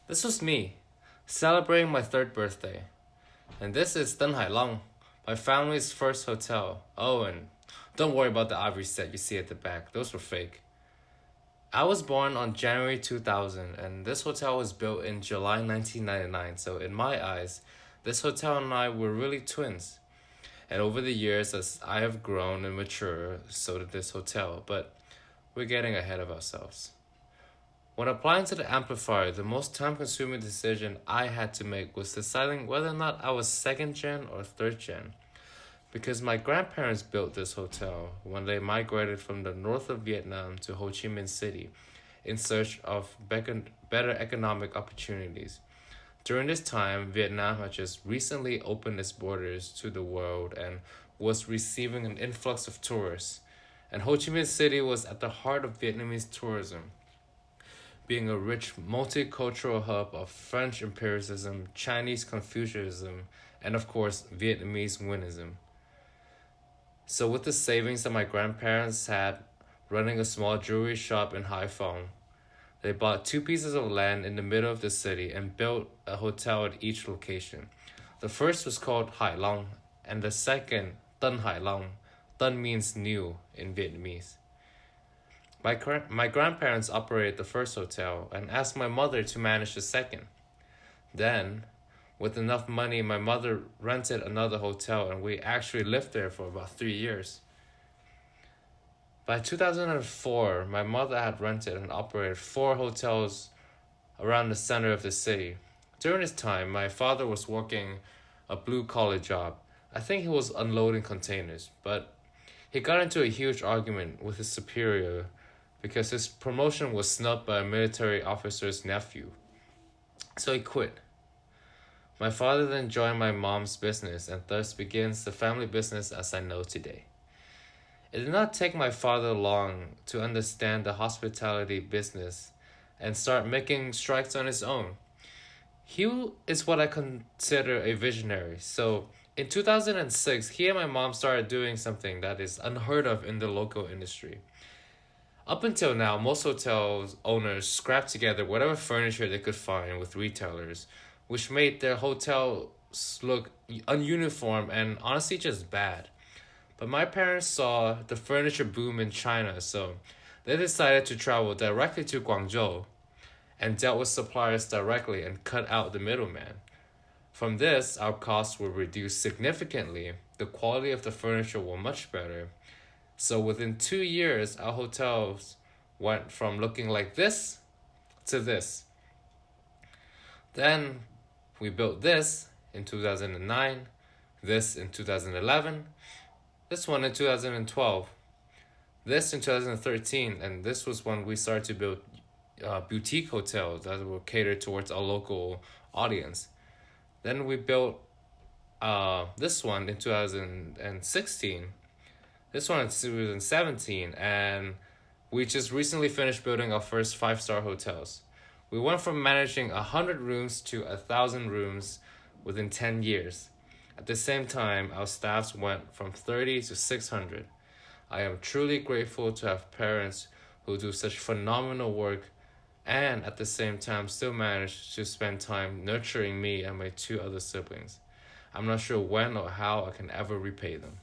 This was me, celebrating my third birthday. And this is Tân Hai Long, my family's first hotel. Oh, and don't worry about the ivory set you see at the back, those were fake. I was born on January 2000, and this hotel was built in July 1999, so in my eyes, this hotel and I were really twins. And over the years, as I have grown and matured, so did this hotel, but we're getting ahead of ourselves. When applying to the amplifier, the most time consuming decision I had to make was deciding whether or not I was second gen or third gen. Because my grandparents built this hotel when they migrated from the north of Vietnam to Ho Chi Minh City in search of better economic opportunities. During this time, Vietnam had just recently opened its borders to the world and was receiving an influx of tourists. And Ho Chi Minh City was at the heart of Vietnamese tourism, being a rich multicultural hub of French empiricism, Chinese Confucianism, and of course, Vietnamese Nguyenism. So, with the savings that my grandparents had running a small jewelry shop in Haiphong, they bought two pieces of land in the middle of the city and built a hotel at each location. The first was called Hai Long, and the second, Tân Hai Long. Tân means new in Vietnamese. My grandparents operated the first hotel and asked my mother to manage the second. Then, with enough money, my mother rented another hotel and we actually lived there for about 3 years. By 2004, my mother had rented and operated four hotels around the center of the city. During this time, my father was working a blue collar job. I think he was unloading containers, but he got into a huge argument with his superior because his promotion was snubbed by a military officer's nephew. So he quit. My father then joined my mom's business and thus begins the family business as I know today. It did not take my father long to understand the hospitality business and start making strikes on his own. He is what I consider a visionary. So in 2006, he and my mom started doing something that is unheard of in the local industry. Up until now, most hotels owners scrapped together whatever furniture they could find with retailers, which made their hotels look ununiform and honestly just bad. But my parents saw the furniture boom in China, so they decided to travel directly to Guangzhou and dealt with suppliers directly and cut out the middleman. From this, our costs were reduced significantly, the quality of the furniture was much better. So within 2 years, our hotels went from looking like this to this. Then we built this in 2009, this in 2011, this one in 2012, this in 2013, and this was when we started to build boutique hotels that were catered towards our local audience. Then we built this one in 2016, this one in 2017, and we just recently finished building our first five-star hotels. We went from managing 100 rooms to 1,000 rooms within 10 years. At the same time, our staffs went from 30 to 600. I am truly grateful to have parents who do such phenomenal work and at the same time still manage to spend time nurturing me and my two other siblings. I'm not sure when or how I can ever repay them.